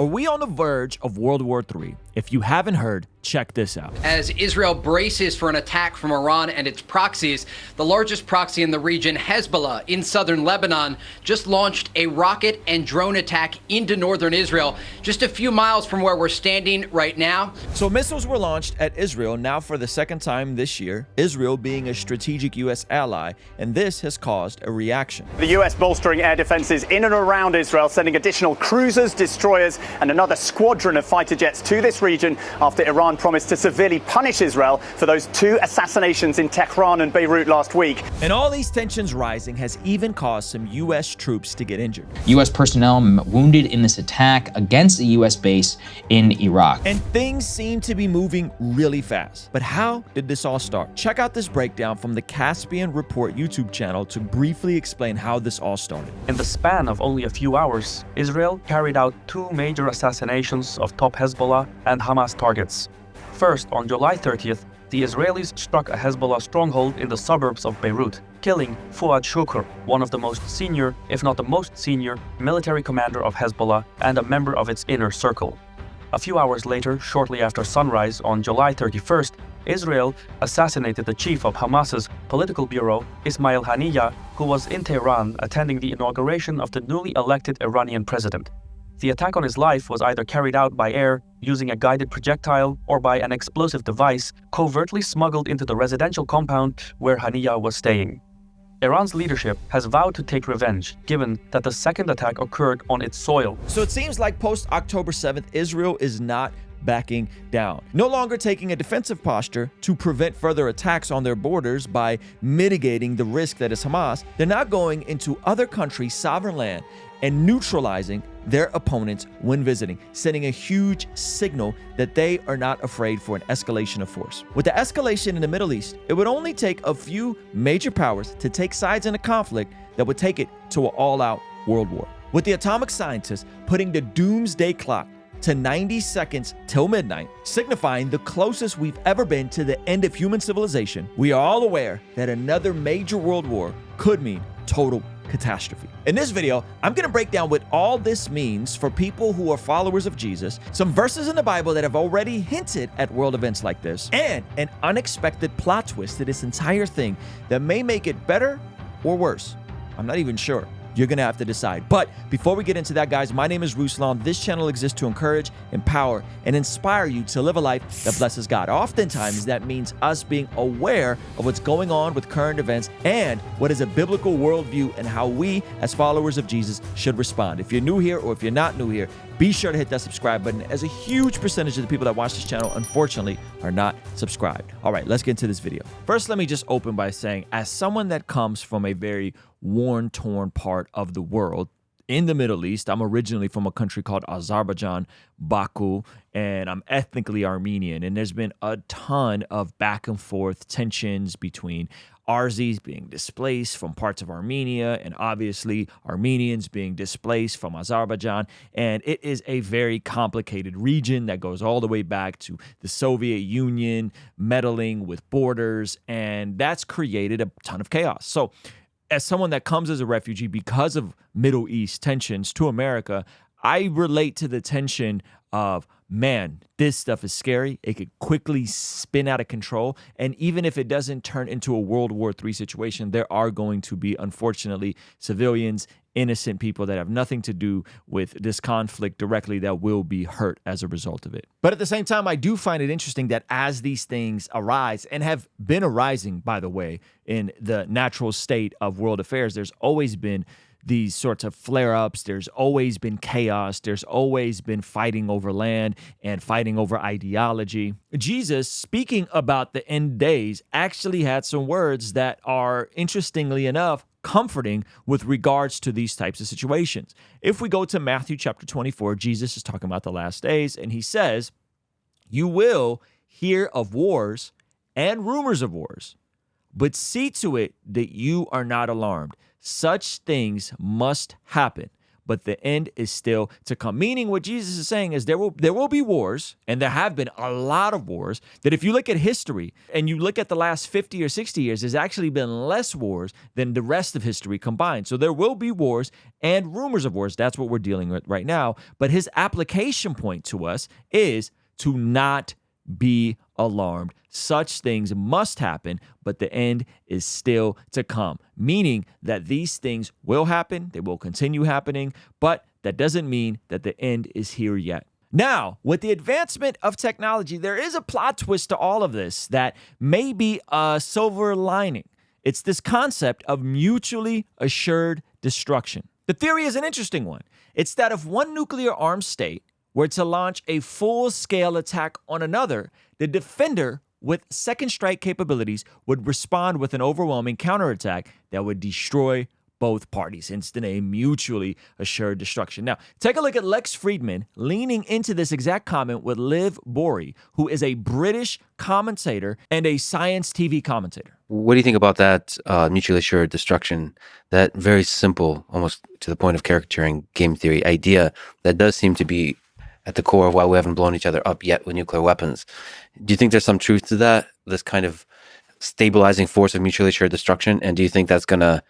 Are we on the verge of World War III? If you haven't heard, check this out. As Israel braces for an attack from Iran and its proxies, the largest proxy in the region, Hezbollah, in southern Lebanon, just launched a rocket and drone attack into northern Israel, just a few miles from where we're standing right now. So missiles were launched at Israel now for the second time this year, Israel being a strategic U.S. ally, and this has caused a reaction. The U.S. bolstering air defenses in and around Israel, sending additional cruisers, destroyers, and another squadron of fighter jets to this region after Iran promised to severely punish Israel for those 2 assassinations in Tehran and Beirut last week. And all these tensions rising has even caused some U.S. troops to get injured. U.S. personnel wounded in this attack against a U.S. base in Iraq. And things seem to be moving really fast. But how did this all start? Check out this breakdown from the Caspian Report YouTube channel to briefly explain how this all started. In the span of only a few hours, Israel carried out 2 major assassinations of top Hezbollah and Hamas targets. First, on July 30th, the Israelis struck a Hezbollah stronghold in the suburbs of Beirut, killing Fuad Shukr, one of the most senior, if not the most senior, military commander of Hezbollah and a member of its inner circle. A few hours later, shortly after sunrise on July 31st, Israel assassinated the chief of Hamas's political bureau, Ismail Haniyeh, who was in Tehran attending the inauguration of the newly elected Iranian president. The attack on his life was either carried out by air, using a guided projectile, or by an explosive device covertly smuggled into the residential compound where Haniyeh was staying. Iran's leadership has vowed to take revenge, given that the second attack occurred on its soil. So it seems like post-October 7th, Israel is not backing down, no longer taking a defensive posture to prevent further attacks on their borders by mitigating the risk that is Hamas. They're now going into other countries' sovereign land and neutralizing their opponents when visiting, sending a huge signal that they are not afraid for an escalation of force. With the escalation in the Middle East, it would only take a few major powers to take sides in a conflict that would take it to an all-out world war. With the atomic scientists putting the doomsday clock to 90 seconds till midnight, signifying the closest we've ever been to the end of human civilization, we are all aware that another major world war could mean total catastrophe. In this video, I'm going to break down what all this means for people who are followers of Jesus, some verses in the Bible that have already hinted at world events like this, and an unexpected plot twist to this entire thing that may make it better or worse. I'm not even sure. You're going to have to decide. But before we get into that, guys, my name is Ruslan. This channel exists to encourage, empower, and inspire you to live a life that blesses God. Oftentimes, that means us being aware of what's going on with current events and what is a biblical worldview and how we, as followers of Jesus, should respond. If you're new here or if you're not new here, be sure to hit that subscribe button, as a huge percentage of the people that watch this channel, unfortunately, are not subscribed. All right, let's get into this video. First, let me just open by saying, as someone that comes from a very worn, torn part of the world, in the Middle East. I'm originally from a country called Azerbaijan, Baku, and I'm ethnically Armenian. And there's been a ton of back and forth tensions between Arzis being displaced from parts of Armenia and obviously Armenians being displaced from Azerbaijan. And it is a very complicated region that goes all the way back to the Soviet Union meddling with borders, and that's created a ton of chaos. So as someone that comes as a refugee because of Middle East tensions to America, I relate to the tension of, man, this stuff is scary. It could quickly spin out of control. And even if it doesn't turn into a World War III situation, there are going to be, unfortunately, civilians, innocent people that have nothing to do with this conflict directly that will be hurt as a result of it. But at the same time, I do find it interesting that as these things arise, and have been arising, by the way, in the natural state of world affairs, there's always been these sorts of flare-ups. There's always been chaos. There's always been fighting over land and fighting over ideology. Jesus, speaking about the end days, actually had some words that are, interestingly enough, comforting with regards to these types of situations. If we go to Matthew chapter 24, Jesus is talking about the last days, and he says, "You will hear of wars and rumors of wars, but see to it that you are not alarmed. Such things must happen, but the end is still to come. Meaning what Jesus is saying is there will be wars, and there have been a lot of wars, that if you look at history and you look at the last 50 or 60 years, there's actually been less wars than the rest of history combined. So there will be wars and rumors of wars. That's what we're dealing with right now. But his application point to us is to not be alarmed. Such things must happen, but the end is still to come. Meaning that these things will happen, they will continue happening, but that doesn't mean that the end is here yet. Now, with the advancement of technology, there is a plot twist to all of this that may be a silver lining. It's this concept of mutually assured destruction. The theory is an interesting one. It's that if one nuclear armed state were to launch a full-scale attack on another, the defender with second strike capabilities would respond with an overwhelming counterattack that would destroy both parties, hence the name mutually assured destruction. Now, take a look at Lex Friedman leaning into this exact comment with Liv Bory, who is a British commentator and a science TV commentator. What do you think about that mutually assured destruction, that very simple, almost to the point of caricaturing game theory idea that does seem to be at the core of why we haven't blown each other up yet with nuclear weapons? Do you think there's some truth to that, this kind of stabilizing force of mutually assured destruction? And do you think that's going to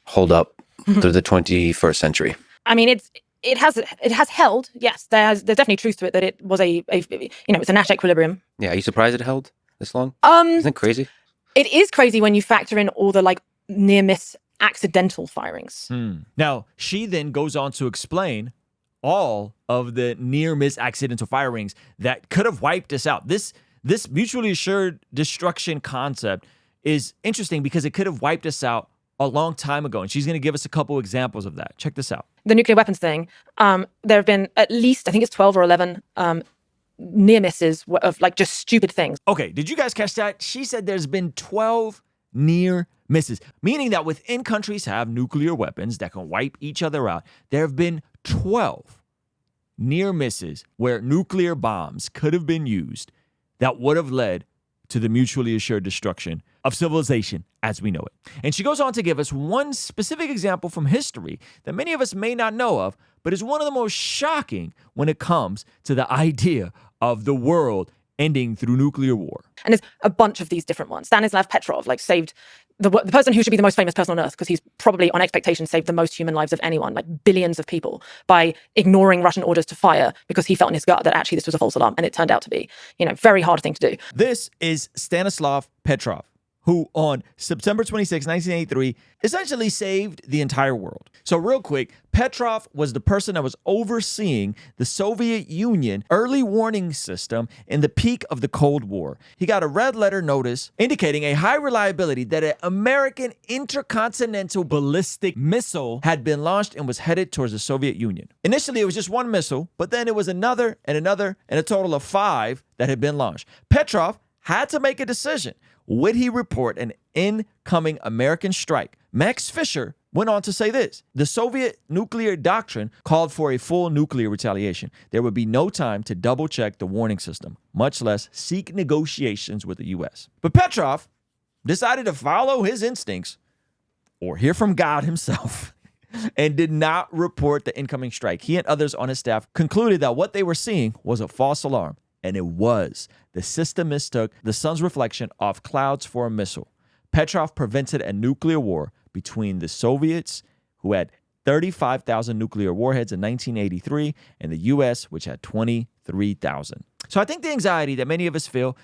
hold up through the 21st century? I mean, it has held. Yes, there's definitely truth to it that it was it's a Nash equilibrium. Yeah, are you surprised it held this long? Isn't it crazy? It is crazy when you factor in all the near miss accidental firings. Now, she then goes on to explain all of the near-miss accidental firings that could have wiped us out. This mutually assured destruction concept is interesting because it could have wiped us out a long time ago, and she's going to give us a couple examples of that. Check this out. The nuclear weapons thing, there have been at least, I think it's 12 or 11 near misses of just stupid things. Okay, did you guys catch that? She said there's been 12 near misses, meaning that within countries have nuclear weapons that can wipe each other out. There have been 12 near misses where nuclear bombs could have been used that would have led to the mutually assured destruction of civilization as we know it. And she goes on to give us one specific example from history that many of us may not know of, but is one of the most shocking when it comes to the idea of the world ending through nuclear war. And there's a bunch of these different ones. Stanislav Petrov saved the person who should be the most famous person on earth, because he's probably on expectation saved the most human lives of anyone, billions of people, by ignoring Russian orders to fire because he felt in his gut that actually this was a false alarm, and it turned out to be, very hard thing to do. This is Stanislav Petrov, who on September 26, 1983, essentially saved the entire world. So real quick, Petrov was the person that was overseeing the Soviet Union early warning system in the peak of the Cold War. He got a red letter notice indicating a high reliability that an American intercontinental ballistic missile had been launched and was headed towards the Soviet Union. Initially, it was just one missile, but then it was another and another, and a total of 5 that had been launched. Petrov had to make a decision. Would he report an incoming American strike? Max Fisher went on to say this: the Soviet nuclear doctrine called for a full nuclear retaliation. There would be no time to double check the warning system, much less seek negotiations with the U.S. But Petrov decided to follow his instincts, or hear from God himself, and did not report the incoming strike. He and others on his staff concluded that what they were seeing was a false alarm. And it was. The system mistook the sun's reflection off clouds for a missile. Petrov prevented a nuclear war between the Soviets, who had 35,000 nuclear warheads in 1983, and the U.S., which had 23,000. So I think the anxiety that many of us feel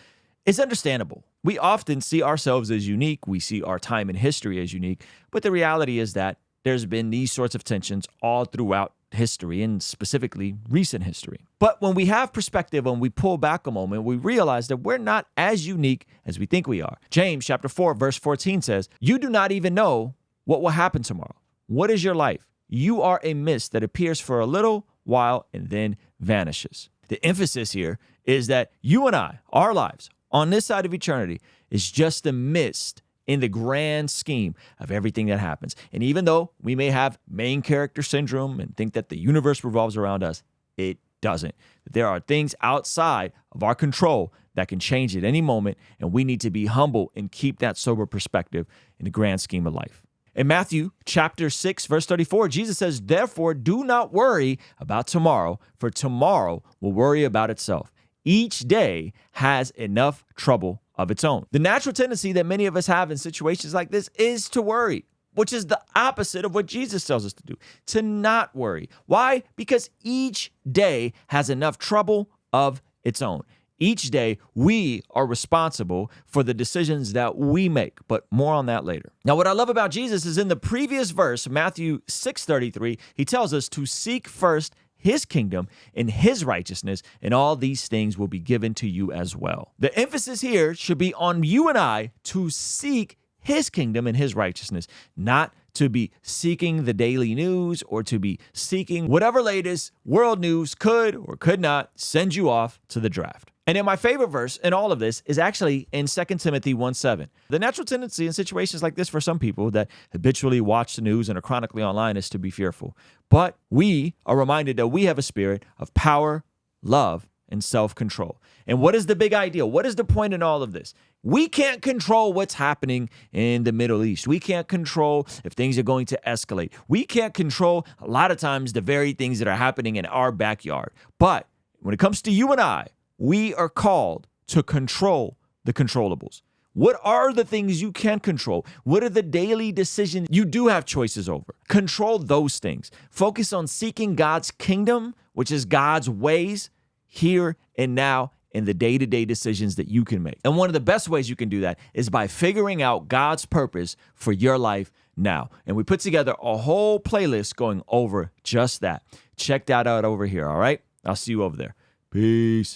is understandable. We often see ourselves as unique. We see our time in history as unique. But the reality is that there's been these sorts of tensions all throughout history, and specifically recent history. But when we have perspective, when we pull back a moment, we realize that we're not as unique as we think we are. James chapter 4, verse 14 says, "You do not even know what will happen tomorrow. What is your life? You are a mist that appears for a little while and then vanishes." The emphasis here is that you and I, our lives on this side of eternity, is just a mist in the grand scheme of everything that happens. And even though we may have main character syndrome and think that the universe revolves around us, it doesn't. There are things outside of our control that can change at any moment, and we need to be humble and keep that sober perspective in the grand scheme of life. In Matthew chapter 6, verse 34, Jesus says, "Therefore, do not worry about tomorrow, for tomorrow will worry about itself. Each day has enough trouble of its own." The natural tendency that many of us have in situations like this is to worry, which is the opposite of what Jesus tells us to do, to not worry. Why? Because each day has enough trouble of its own. Each day, we are responsible for the decisions that we make, but more on that later. Now, what I love about Jesus is in the previous verse, Matthew 6:33, he tells us to seek first his kingdom and his righteousness, and all these things will be given to you as well. The emphasis here should be on you and I to seek his kingdom and his righteousness, not to be seeking the daily news or to be seeking whatever latest world news could or could not send you off to the draft. And then my favorite verse in all of this is actually in 2 Timothy 1:7. The natural tendency in situations like this for some people that habitually watch the news and are chronically online is to be fearful. But we are reminded that we have a spirit of power, love, and self-control. And what is the big idea? What is the point in all of this? We can't control what's happening in the Middle East. We can't control if things are going to escalate. We can't control a lot of times the very things that are happening in our backyard. But when it comes to you and I, we are called to control the controllables. What are the things you can control? What are the daily decisions you do have choices over? Control those things. Focus on seeking God's kingdom, which is God's ways, here and now, in the day-to-day decisions that you can make. And one of the best ways you can do that is by figuring out God's purpose for your life now. And we put together a whole playlist going over just that. Check that out over here, all right? I'll see you over there. Peace.